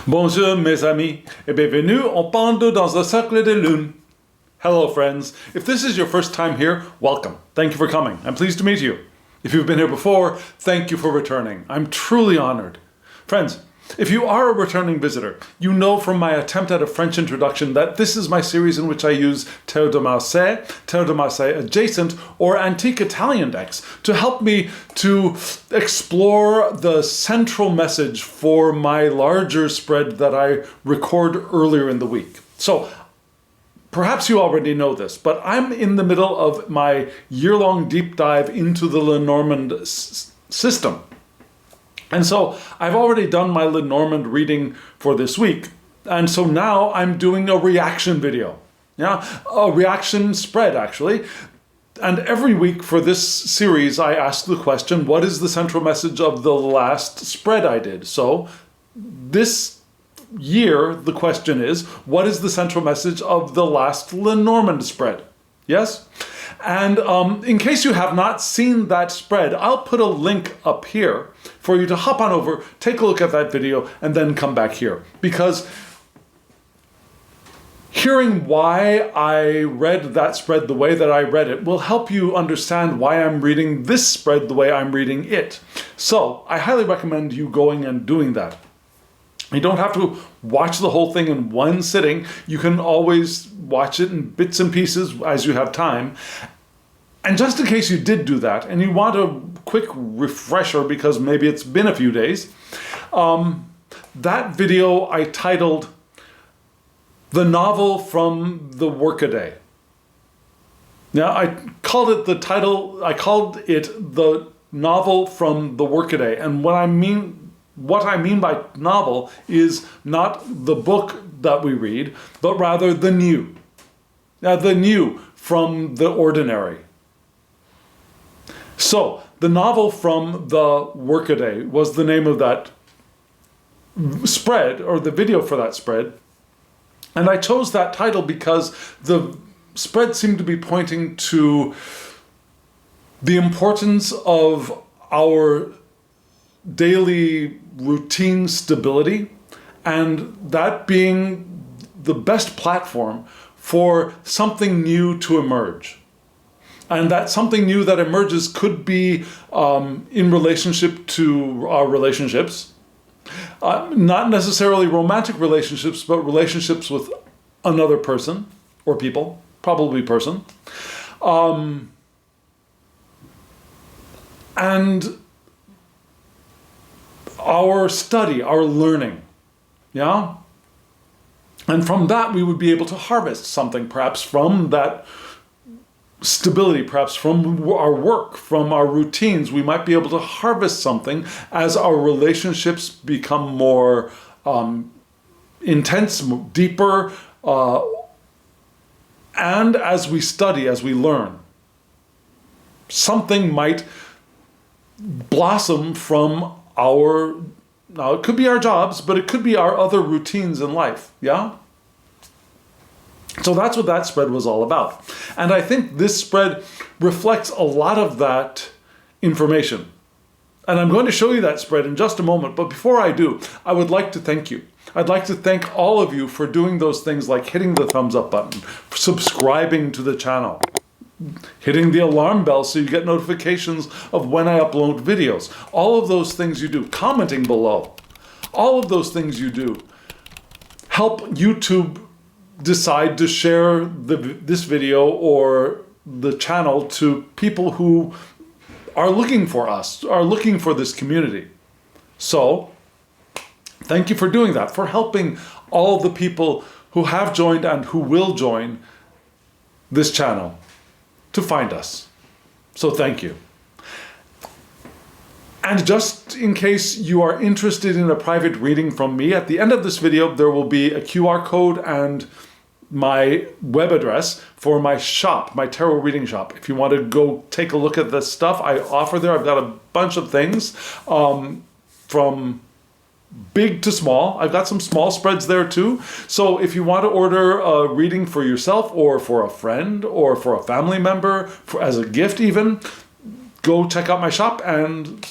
Bonjour mes amis, et bienvenue en Pendu dans le Cercle de Lune. Hello friends, if this is your first time here, welcome. Thank you for coming. I'm pleased to meet you. If you've been here before, thank you for returning. I'm truly honored. Friends, if you are a returning visitor, you know from my attempt at a French introduction that this is my series in which I use Terre de Marseille adjacent or antique Italian decks to help me to explore the central message for my larger spread that I record earlier in the week. So, perhaps you already know this, but I'm in the middle of my year-long deep dive into the Lenormand system. And so I've already done my Lenormand reading for this week. And so now I'm doing a reaction video. Yeah, a reaction spread actually. And every week for this series, I ask the question, what is the central message of the last spread I did? So this year, the question is, what is the central message of the last Lenormand spread? Yes? And in case you have not seen that spread, I'll put a link up here for you to hop on over, take a look at that video, and then come back here. Because hearing why I read that spread the way that I read it will help you understand why I'm reading this spread the way I'm reading it. So I highly recommend you going and doing that. You don't have to watch the whole thing in one sitting. You can always watch it in bits and pieces as you have time. And just in case you did do that and you want a quick refresher because maybe it's been a few days, that video I titled The Novel from the Workaday. Now I called it the Novel from the Workaday. And what I mean by novel is not the book that we read, but rather the new. Now, the new from the ordinary. So, the novel from the Workaday was the name of that spread, or the video for that spread. And I chose that title because the spread seemed to be pointing to the importance of our daily routine stability, and that being the best platform for something new to emerge. And that something new that emerges could be in relationship to our relationships, not necessarily romantic relationships, but relationships with another person or people, probably person. And our study, our learning, yeah? And from that, we would be able to harvest something, perhaps from that stability, perhaps from our work, from our routines. We might be able to harvest something as our relationships become more intense, deeper, and as we study, as we learn. Something might blossom from now it could be our jobs, but it could be our other routines in life, yeah? So that's what that spread was all about. And I think this spread reflects a lot of that information. And I'm going to show you that spread in just a moment, but before I do, I would like to thank you. I'd like to thank all of you for doing those things like hitting the thumbs up button, subscribing to the channel, hitting the alarm bell so you get notifications of when I upload videos. All of those things you do, commenting below, all of those things you do help YouTube decide to share this video or the channel to people who are looking for us, are looking for this community. So, thank you for doing that, for helping all the people who have joined and who will join this channel to find us. So thank you. And just in case you are interested in a private reading from me, at the end of this video, there will be a QR code and my web address for my shop, my tarot reading shop. If you want to go take a look at the stuff I offer there, I've got a bunch of things from big to small. I've got some small spreads there too. So if you want to order a reading for yourself or for a friend or for a family member, as a gift even, go check out my shop and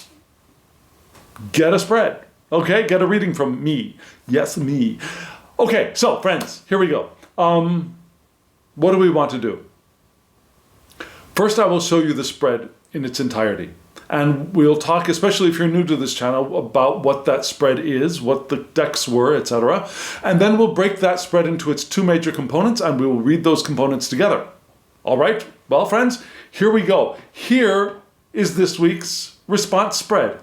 get a spread. Okay, get a reading from me. Yes, me. Okay, so friends, here we go. What do we want to do? First, I will show you the spread in its entirety. And we'll talk, especially if you're new to this channel, about what that spread is, what the decks were, etc. And then we'll break that spread into its two major components, and we will read those components together. All right? Well, friends, here we go. Here is this week's response spread.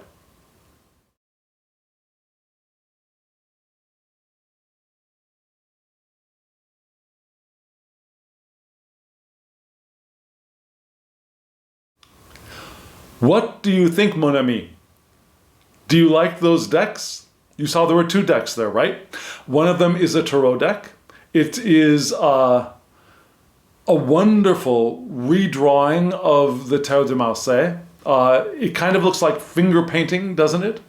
What do you think, mon ami? Do you like those decks? You saw there were two decks there, right? One of them is a tarot deck. It is a wonderful redrawing of the Tarot de Marseille. It kind of looks like finger painting, doesn't it?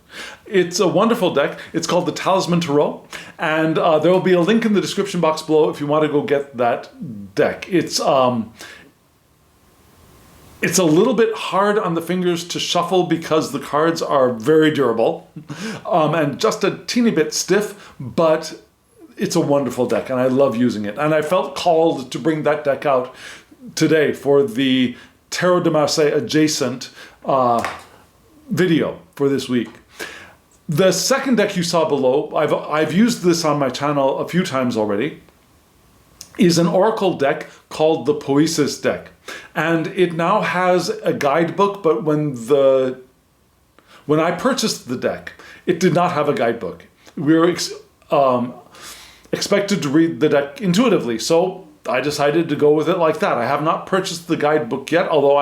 It's a wonderful deck. It's called the Talisman Tarot. And there will be a link in the description box below if you want to go get that deck. It's a little bit hard on the fingers to shuffle because the cards are very durable and just a teeny bit stiff, but it's a wonderful deck and I love using it. And I felt called to bring that deck out today for the Tarot de Marseille adjacent video for this week. The second deck you saw below, I've used this on my channel a few times already, is an oracle deck called the Poesis deck. And it now has a guidebook, but when I purchased the deck, it did not have a guidebook. We were expected to read the deck intuitively, so I decided to go with it like that. I have not purchased the guidebook yet, although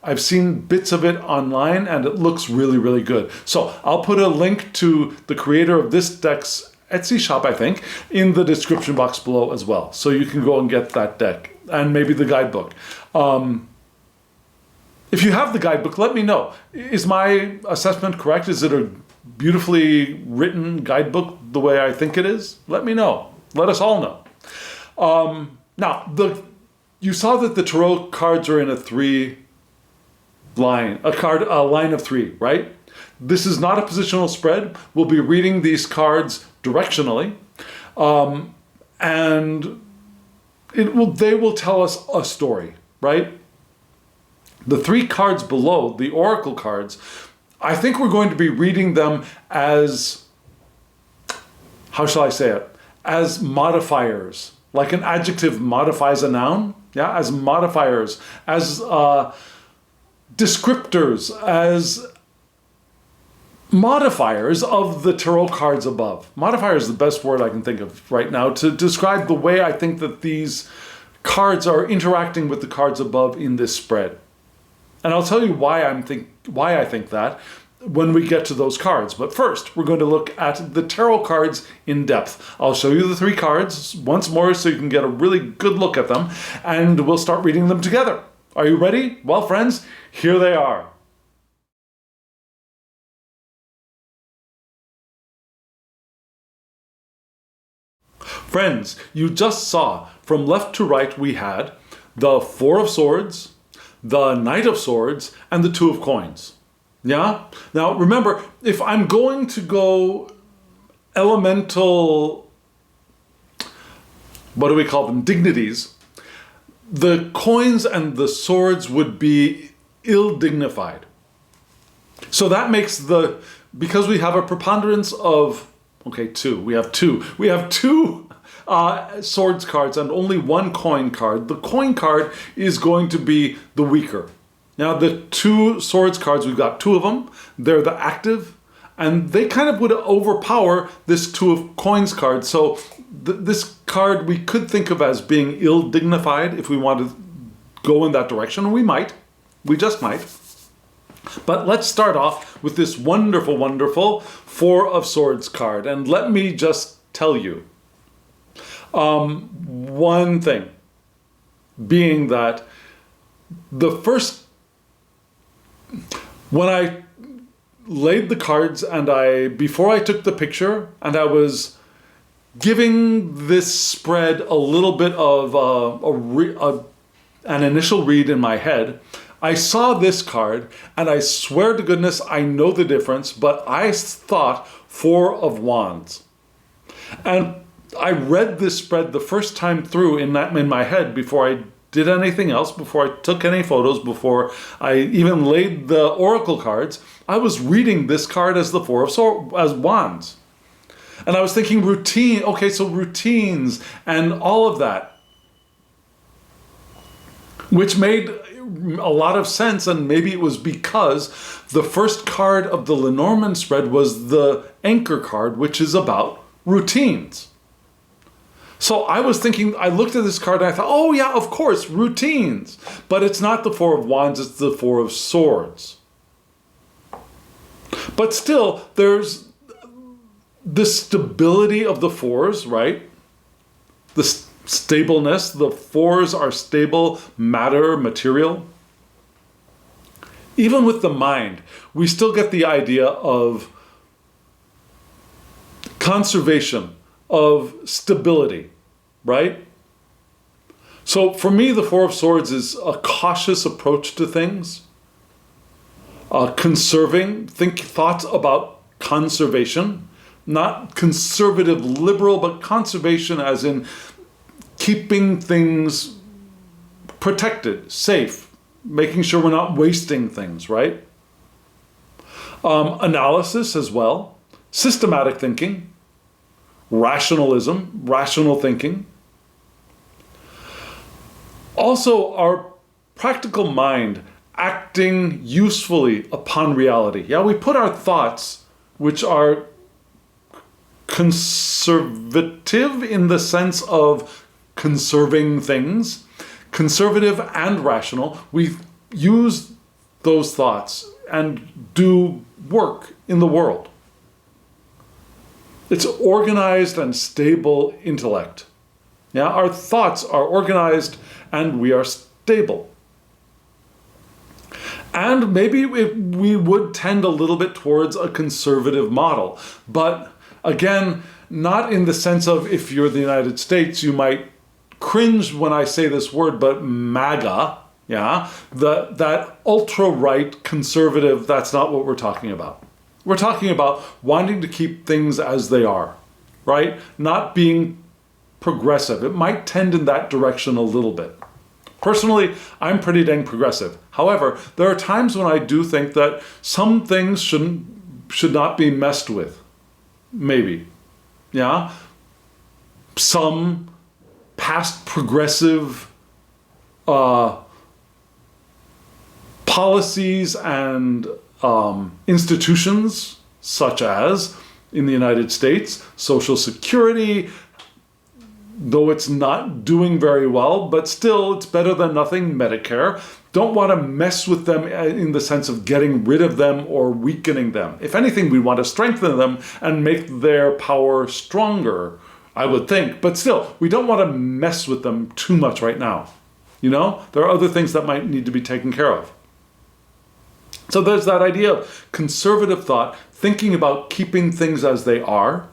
I've seen bits of it online and it looks really, really good. So I'll put a link to the creator of this deck's Etsy shop, I think, in the description box below as well. So you can go and get that deck and maybe the guidebook. If you have the guidebook, let me know. Is my assessment correct? Is it a beautifully written guidebook the way I think it is? Let me know. Let us all know. Now, you saw that the tarot cards are in a line of three, right? This is not a positional spread. We'll be reading these cards directionally, and they will tell us a story, right? The three cards below, the oracle cards, I think we're going to be reading them as, how shall I say it, as modifiers, like an adjective modifies a noun, yeah, as modifiers, as descriptors, as modifiers of the tarot cards above. Modifier is the best word I can think of right now to describe the way I think that these cards are interacting with the cards above in this spread. And I'll tell you why I think that when we get to those cards. But first, we're going to look at the tarot cards in depth. I'll show you the three cards once more so you can get a really good look at them, and we'll start reading them together. Are you ready? Well, friends, here they are. Friends, you just saw from left to right we had the Four of Swords, the Knight of Swords, and the Two of Coins. Yeah? Now remember, if I'm going to go elemental, what do we call them, dignities, the coins and the swords would be ill-dignified. So that makes because we have a preponderance of, we have two swords cards and only one coin card. The coin card is going to be the weaker. Now the two swords cards, we've got two of them. They're the active, and they kind of would overpower this Two of Coins card. So this card we could think of as being ill-dignified if we want to go in that direction. We might. We just might. But let's start off with this wonderful, wonderful Four of Swords card. And let me just tell you one thing, being that when I laid the cards and before I took the picture and I was giving this spread a little bit of an initial read in my head, I saw this card, and I swear to goodness I know the difference, but I thought Four of Wands. And I read this spread the first time through in my head before I did anything else, before I took any photos, before I even laid the oracle cards. I was reading this card as the Four of Wands. And I was thinking routine, okay, so routines and all of that, which made a lot of sense, and maybe it was because the first card of the Lenormand Spread was the anchor card, which is about routines. So I was thinking, I looked at this card and I thought, oh yeah, of course, routines. But it's not the Four of Wands, it's the Four of Swords. But still, there's the stability of the fours, right? The stableness, the fours are stable matter, material. Even with the mind, we still get the idea of conservation, of stability, right? So for me, the Four of Swords is a cautious approach to things, conserving, thoughts about conservation, not conservative liberal, but conservation as in keeping things protected, safe, making sure we're not wasting things, right? Analysis as well, systematic thinking, rationalism, rational thinking. Also, our practical mind acting usefully upon reality. Yeah, we put our thoughts, which are conservative in the sense of conserving things, conservative and rational. We use those thoughts and do work in the world. It's organized and stable intellect. Yeah, our thoughts are organized and we are stable. And maybe we would tend a little bit towards a conservative model. But again, not in the sense of, if you're the United States, you might cringe when I say this word, but MAGA, yeah, that ultra-right conservative, that's not what we're talking about. We're talking about wanting to keep things as they are, right? Not being progressive. It might tend in that direction a little bit. Personally, I'm pretty dang progressive. However, there are times when I do think that some things should not be messed with. Maybe. Yeah? Some past progressive policies and institutions, such as in the United States, Social Security, though it's not doing very well, but still it's better than nothing. Medicare, don't want to mess with them in the sense of getting rid of them or weakening them. If anything, we want to strengthen them and make their power stronger, I would think. But still, we don't want to mess with them too much right now. You know, there are other things that might need to be taken care of. So there's that idea of conservative thought, thinking about keeping things as they are,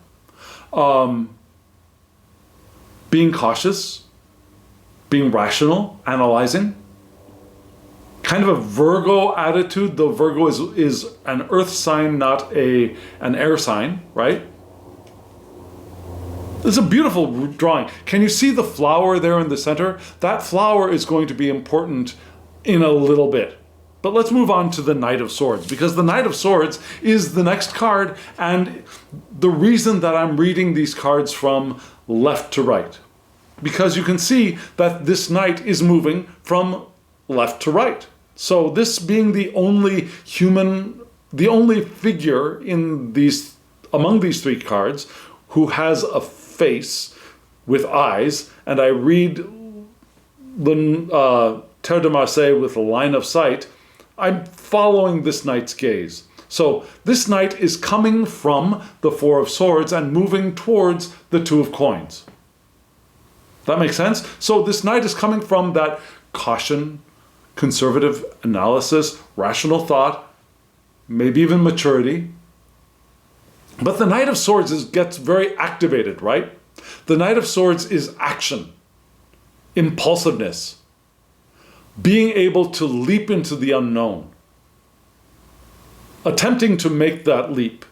being cautious, being rational, analyzing. Kind of a Virgo attitude, though Virgo is an earth sign, not an air sign, right? It's a beautiful drawing. Can you see the flower there in the center? That flower is going to be important in a little bit. But let's move on to the Knight of Swords, because the Knight of Swords is the next card, and the reason that I'm reading these cards from left to right. Because you can see that this knight is moving from left to right. So this being the only figure among these three cards who has a face with eyes, and I read the Terre de Marseille with a line of sight, I'm following this knight's gaze. So this knight is coming from the Four of Swords and moving towards the Two of Coins. That makes sense? So this knight is coming from that caution, conservative analysis, rational thought, maybe even maturity. But the Knight of Swords gets very activated, right? The Knight of Swords is action, impulsiveness, being able to leap into the unknown, attempting to make that leap.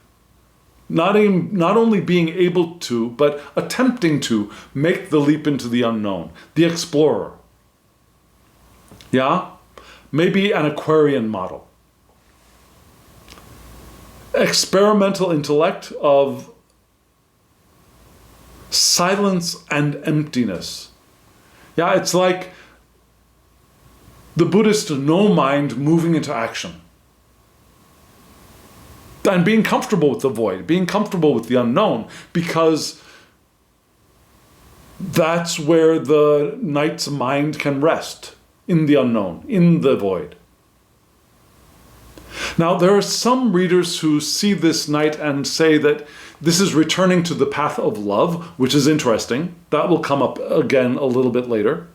Not only being able to, but attempting to make the leap into the unknown. The explorer. Yeah? Maybe an Aquarian model. Experimental intellect of silence and emptiness. Yeah, it's like the Buddhist no mind moving into action. And being comfortable with the void, being comfortable with the unknown, because that's where the knight's mind can rest, in the unknown, in the void. Now, there are some readers who see this knight and say that this is returning to the path of love, which is interesting. That will come up again a little bit later.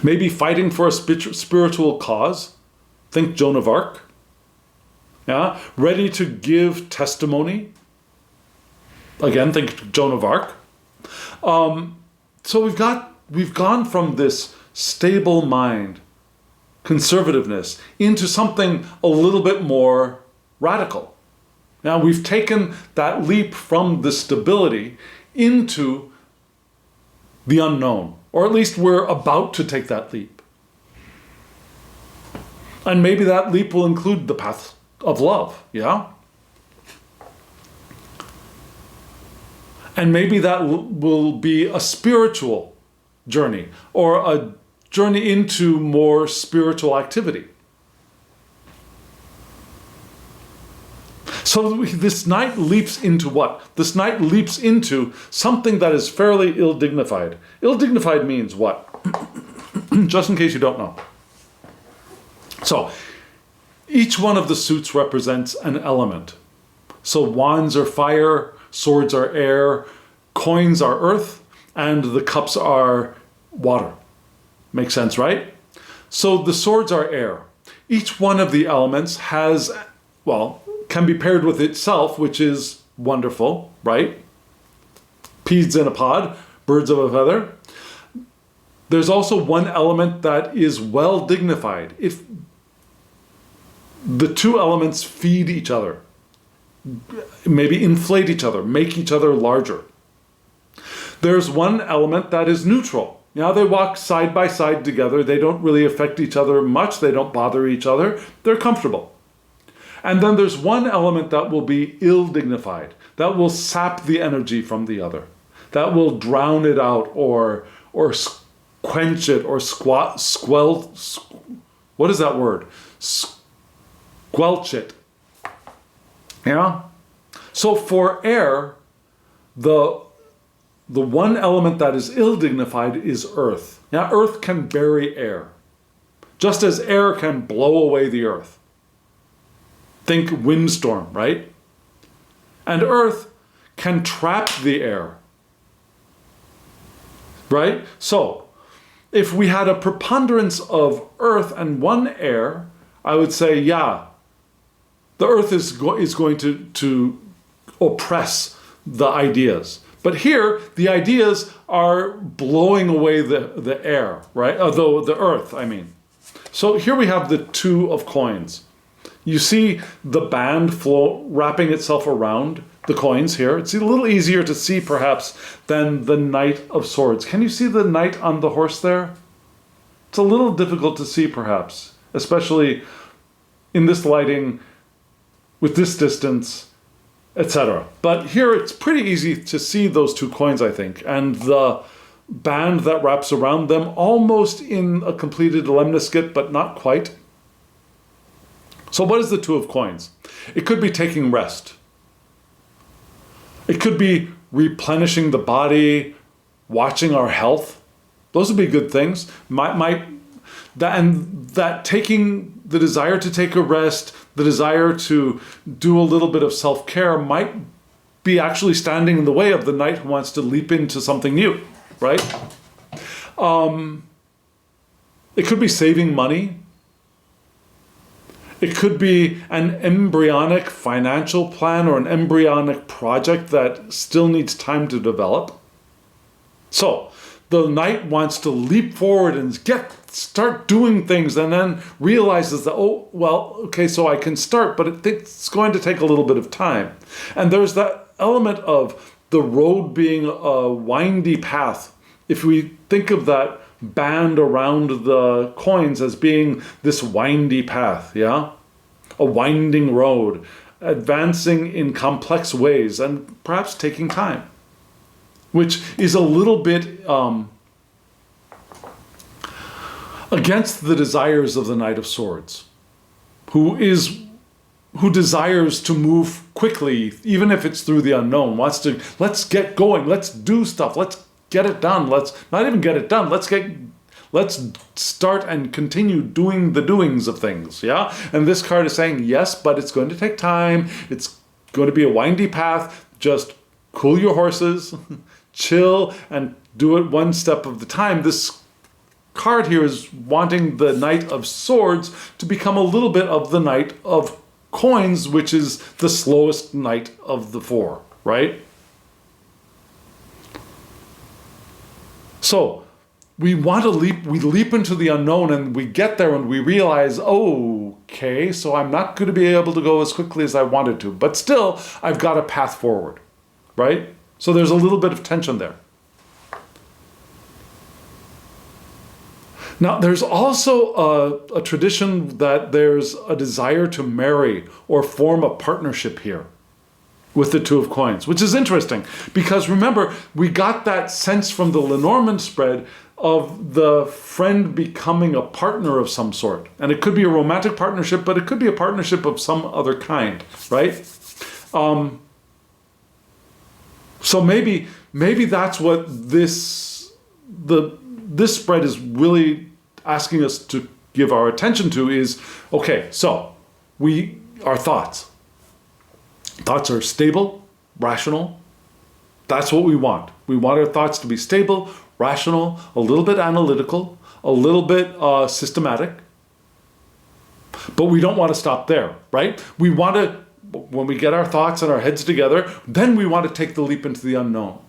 Maybe fighting for a spiritual cause. Think Joan of Arc. Yeah, ready to give testimony. Again, think Joan of Arc. So we've gone from this stable mind, conservativeness, into something a little bit more radical. Now we've taken that leap from the stability into the unknown, or at least we're about to take that leap. And maybe that leap will include the path of love, yeah? And maybe that will be a spiritual journey, or a journey into more spiritual activity. So this knight leaps into what? This knight leaps into something that is fairly ill-dignified. Ill-dignified means what? Just in case you don't know. So, each one of the suits represents an element. So wands are fire, swords are air, coins are earth, and the cups are water. Makes sense, right? So the swords are air. Each one of the elements has, well, can be paired with itself, which is wonderful, right? Peas in a pod, birds of a feather. There's also one element that is well dignified. If the two elements feed each other, maybe inflate each other, make each other larger. There's one element that is neutral. Now they walk side by side together. They don't really affect each other much. They don't bother each other. They're comfortable. And then there's one element that will be ill-dignified, that will sap the energy from the other, that will drown it out or quench it or what is that word? Squelch it. Yeah? So for air, the one element that is ill-dignified is earth. Yeah, earth can bury air, just as air can blow away the earth. Think windstorm, right? And earth can trap the air, right? So, if we had a preponderance of earth and one air, I would say, yeah, the earth is going to oppress the ideas. But here, the ideas are blowing away the air, right? Although the earth, I mean. So here we have the two of coins. You see the band flow wrapping itself around the coins here. It's a little easier to see, perhaps, than the Knight of Swords. Can you see the knight on the horse there? It's a little difficult to see, perhaps, especially in this lighting, with this distance, etc. But here it's pretty easy to see those two coins, I think, and the band that wraps around them, almost in a completed lemniscate, but not quite. So what is the two of coins? It could be taking rest. It could be replenishing the body, watching our health. Those would be good things. That taking the desire to take a rest, the desire to do a little bit of self-care might be actually standing in the way of the knight who wants to leap into something new, right? It could be saving money. It could be an embryonic financial plan or an embryonic project that still needs time to develop. So, the knight wants to leap forward and start doing things, and then realizes that, oh, well, okay, so I can start, but it's going to take a little bit of time. And there's that element of the road being a windy path. If we think of that band around the coins as being this windy path, yeah? A winding road, advancing in complex ways and perhaps taking time, which is a little bit against the desires of the Knight of Swords, who desires to move quickly, even if it's through the unknown, wants to, let's get going, let's do stuff, let's get it done, let's not even get it done, let's start and continue doing the doings of things, yeah? And this card is saying, yes, but it's going to take time, it's going to be a windy path, just cool your horses, chill, and do it one step at a time. This card here is wanting the Knight of Swords to become a little bit of the Knight of Coins, which is the slowest knight of the four, right? So we want to leap into the unknown, and we get there and we realize, oh, okay, so I'm not going to be able to go as quickly as I wanted to, but still I've got a path forward, right? So there's a little bit of tension there. Now, there's also a tradition that there's a desire to marry or form a partnership here with the Two of Coins, which is interesting because remember, we got that sense from the Lenormand Spread of the friend becoming a partner of some sort. And it could be a romantic partnership, but it could be a partnership of some other kind, right? So maybe that's what this spread is really asking us to give our attention to is, okay, so our thoughts are stable, rational. That's what we want. We want our thoughts to be stable, rational, a little bit analytical, a little bit systematic. But we don't want to stop there, right? We want to, when we get our thoughts and our heads together, then we want to take the leap into the unknown,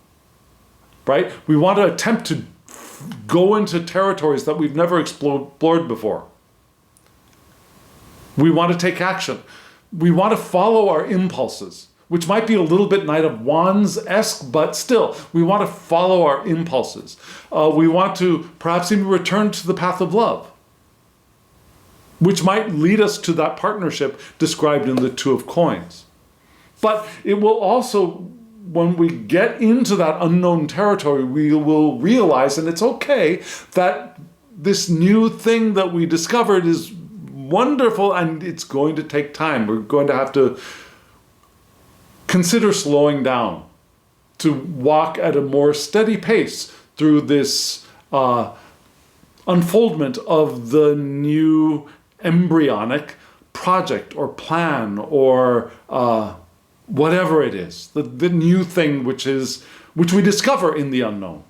right? We want to attempt to go into territories that we've never explored before. We want to take action. We want to follow our impulses, which might be a little bit Knight of Wands-esque, but still, we want to follow our impulses. We want to perhaps even return to the path of love, which might lead us to that partnership described in the Two of Coins. But it will also, when we get into that unknown territory, we will realize, and it's okay, that this new thing that we discovered is wonderful and it's going to take time. We're going to have to consider slowing down to walk at a more steady pace through this unfoldment of the new embryonic project or plan or whatever it is, the new thing which we discover in the unknown.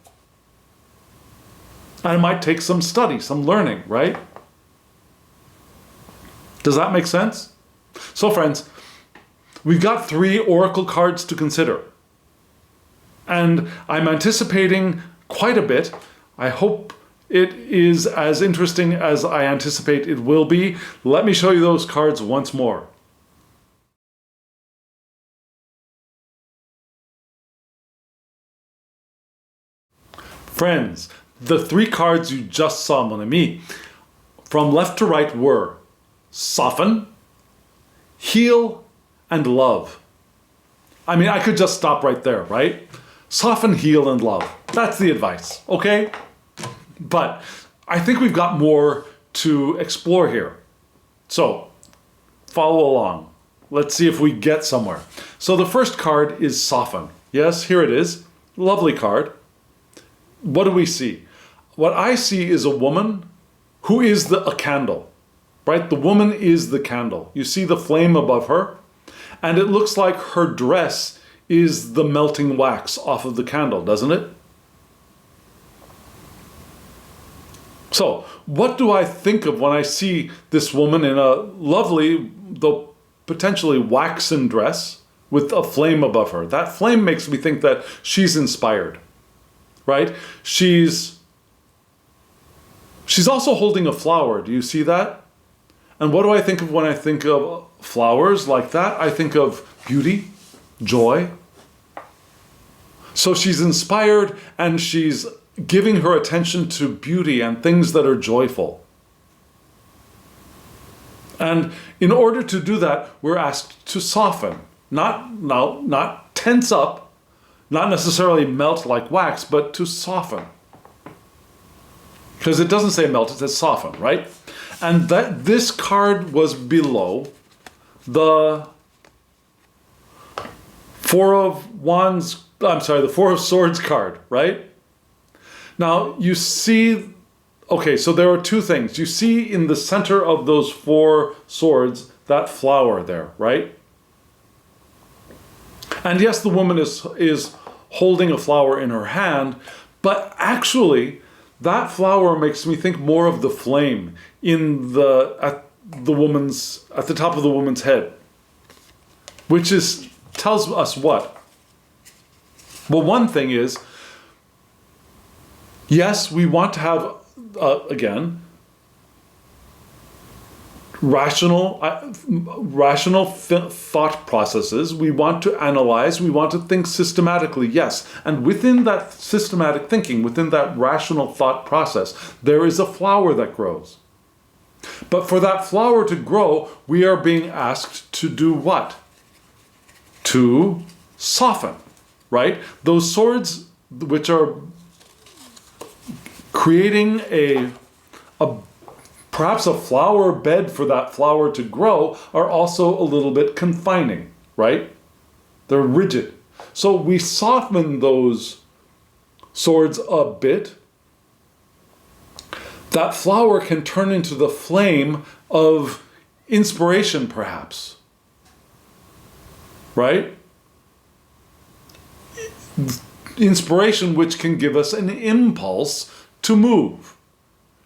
And it might take some study, some learning, right? Does that make sense? So friends, we've got 3 oracle cards to consider. And I'm anticipating quite a bit. I hope it is as interesting as I anticipate it will be. Let me show you those cards once more. Friends, the 3 cards you just saw, mon ami, from left to right were Soften, Heal, and Love. I mean, I could just stop right there, right? Soften, heal, and love. That's the advice, okay? But I think we've got more to explore here. So, follow along. Let's see if we get somewhere. So the first card is Soften. Yes, here it is. Lovely card. What do we see? What I see is a woman who is a candle, right? The woman is the candle. You see the flame above her, and it looks like her dress is the melting wax off of the candle, doesn't it? So, what do I think of when I see this woman in a lovely, though potentially waxen dress with a flame above her? That flame makes me think that she's inspired. right? She's also holding a flower. Do you see that? And what do I think of when I think of flowers like that? I think of beauty, joy. So she's inspired and she's giving her attention to beauty and things that are joyful. And in order to do that, we're asked to soften, not tense up, not necessarily melt like wax, but to soften. Because it doesn't say melt, it says soften, right? And that this card was below the the Four of Swords card, right? Now you see, okay, so there are two things. You see in the center of those four swords, that flower there, right? And yes, the woman is holding a flower in her hand, but actually that flower makes me think more of the flame at the top of the woman's head, which tells us what? Well, one thing is, yes, we want to have, again, rational thought processes. We want to analyze, we want to think systematically, yes. And within that systematic thinking, within that rational thought process, there is a flower that grows. But for that flower to grow, we are being asked to do what? To soften, right? Those swords which are creating perhaps a flower bed for that flower to grow are also a little bit confining, right? They're rigid. So we soften those swords a bit. That flower can turn into the flame of inspiration, perhaps, right? Inspiration which can give us an impulse to move.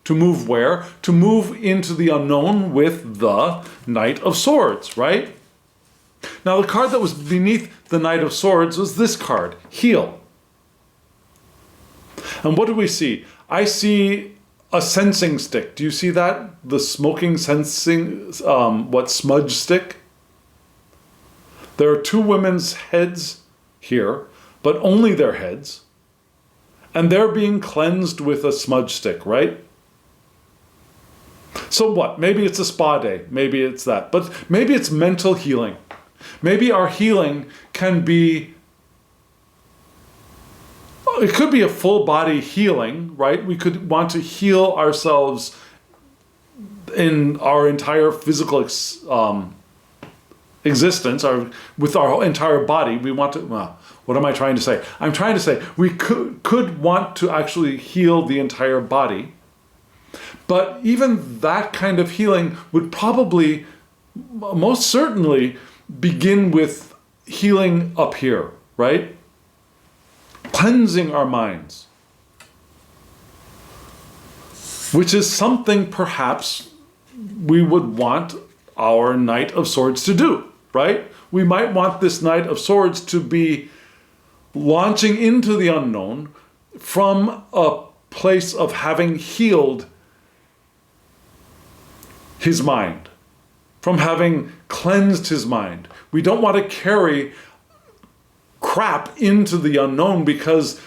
To move where? To move into the unknown with the Knight of Swords, right? Now the card that was beneath the Knight of Swords was this card, Heal. And what do we see? I see a sensing stick. Do you see that? The smoking sensing, smudge stick? There are two women's heads here, but only their heads. And they're being cleansed with a smudge stick, right? So what? Maybe it's a spa day. Maybe it's that. But maybe it's mental healing. Maybe our healing can be, it could be a full body healing, right? We could want to heal ourselves in our entire physical existence, with our entire body. We want to, what am I trying to say? I'm trying to say we could want to actually heal the entire body. But even that kind of healing would probably, most certainly, begin with healing up here, right? Cleansing our minds. Which is something perhaps we would want our Knight of Swords to do, right? We might want this Knight of Swords to be launching into the unknown from a place of having healed his mind, from having cleansed his mind. We don't want to carry crap into the unknown, because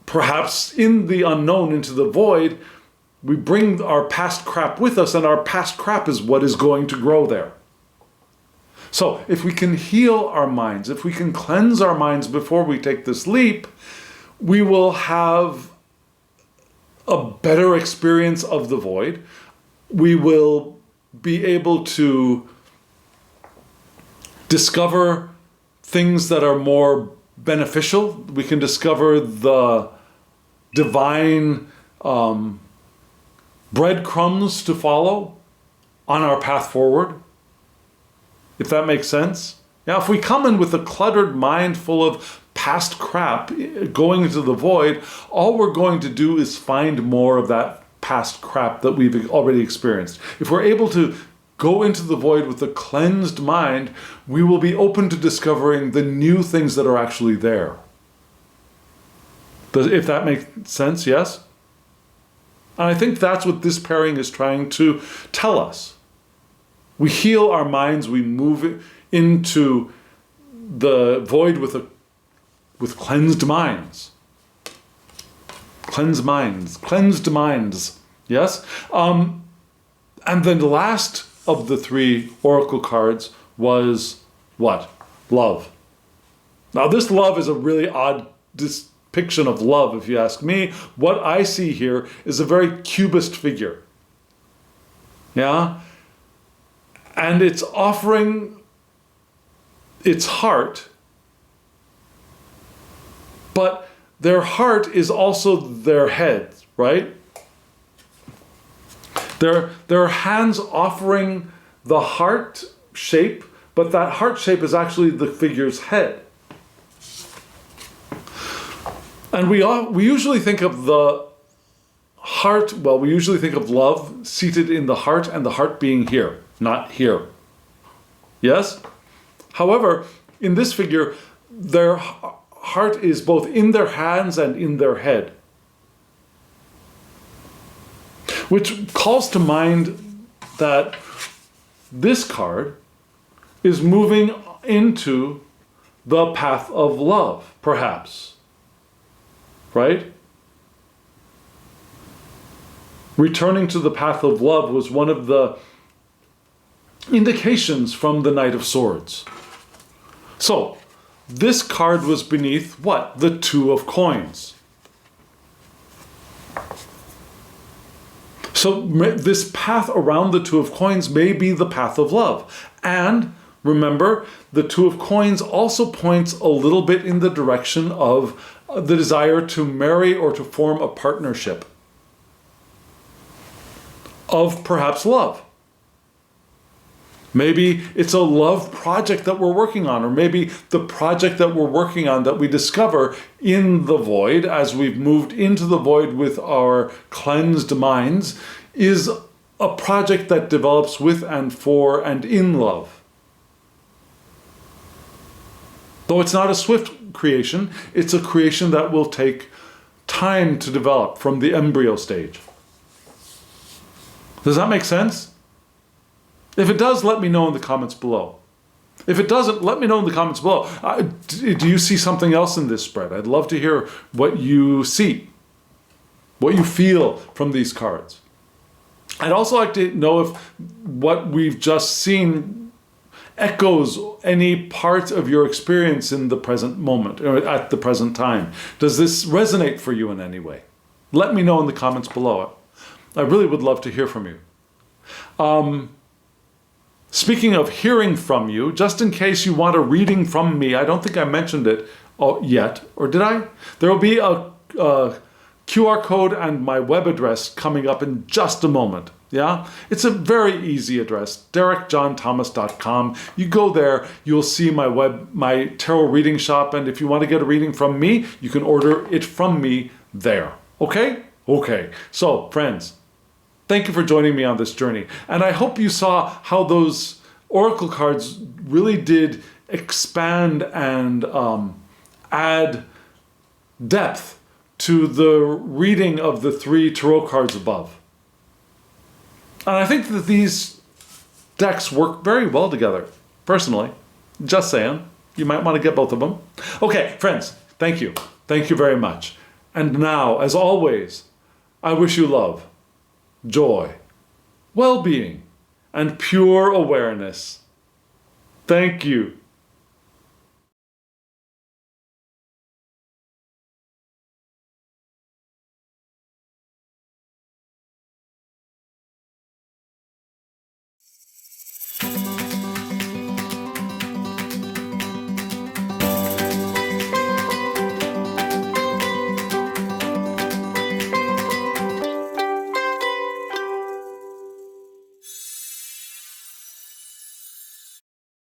perhaps in the unknown, into the void, we bring our past crap with us, and our past crap is what is going to grow there. So if we can heal our minds, if we can cleanse our minds before we take this leap, we will have a better experience of the void. We will be able to discover things that are more beneficial. We can discover the divine breadcrumbs to follow on our path forward, if that makes sense. Now, if we come in with a cluttered mind full of past crap going into the void, all we're going to do is find more of that past crap that we've already experienced. If we're able to go into the void with a cleansed mind, we will be open to discovering the new things that are actually there. If that makes sense, yes? And I think that's what this pairing is trying to tell us. We heal our minds, we move into the void with cleansed minds. Cleansed minds, yes? And then the last of the three oracle cards was what? Love. Now this love is a really odd depiction of love, if you ask me. What I see here is a very cubist figure. Yeah? And it's offering its heart, but their heart is also their head, right? Their hands offering the heart shape, but that heart shape is actually the figure's head. And we usually think of the heart, well, we usually think of love seated in the heart and the heart being here, not here. Yes? However, in this figure, their heart is both in their hands and in their head. Which calls to mind that this card is moving into the path of love, perhaps. Right? Returning to the path of love was one of the indications from the Knight of Swords. So, this card was beneath what? The Two of Coins. So this path around the Two of Coins may be the path of love. And remember, the Two of Coins also points a little bit in the direction of the desire to marry or to form a partnership of perhaps love. Maybe it's a love project that we're working on, or maybe the project that we're working on that we discover in the void as we've moved into the void with our cleansed minds is a project that develops with and for and in love. Though it's not a swift creation, it's a creation that will take time to develop from the embryo stage. Does that make sense? If it does, let me know in the comments below. If it doesn't, let me know in the comments below. Do you see something else in this spread? I'd love to hear what you see, what you feel from these cards. I'd also like to know if what we've just seen echoes any part of your experience in the present moment, or at the present time. Does this resonate for you in any way? Let me know in the comments below. I really would love to hear from you. Speaking of hearing from you, just in case you want a reading from me, I don't think I mentioned it yet, or did I? There will be a QR code and my web address coming up in just a moment. Yeah, it's a very easy address, derekjohnthomas.com. You go there, you'll see my tarot reading shop, and if you want to get a reading from me, you can order it from me there. Okay? Okay. So, friends, thank you for joining me on this journey. And I hope you saw how those oracle cards really did expand and add depth to the reading of the three tarot cards above. And I think that these decks work very well together, personally. Just saying. You might want to get both of them. Okay, friends, thank you. Thank you very much. And now, as always, I wish you love, joy, well-being, and pure awareness. Thank you.